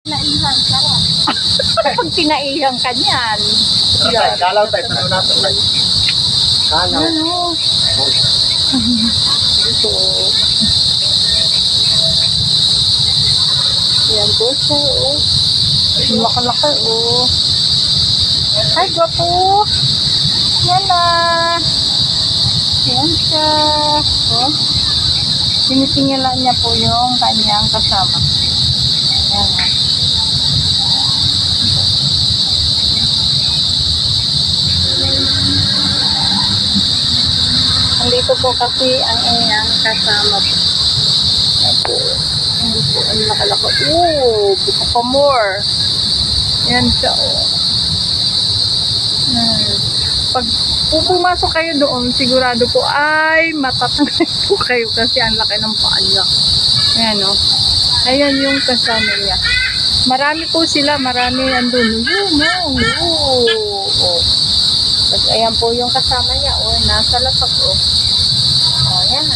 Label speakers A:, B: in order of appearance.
A: Tinaihan ka. Tinaihan ka niyan.
B: Yan. Kalaw tayo sa natin. Kalaw.
A: Ano? Ito. Yan po siya, oh. Laka-laka, oh. Hi, gwapo. Yan na. Yan siya. Oh. Sinisingilan niya po yung kanyang kasama. Yan. Andito po kasi ang iyang kasama po. Yan po. Yan po. Ang laka-laka. Oh, buka pa more. Yan siya, oh. Pag pumasok kayo doon, sigurado po ay matatangay po kayo kasi ang laki ng paa niya. Ayan, oh. Ayan yung kasama niya. Marami po sila, marami andun. Yun, oh. Oh. Tapos ayan po yung kasama niya, oh. Nasa lapak, oh. Oh, yan.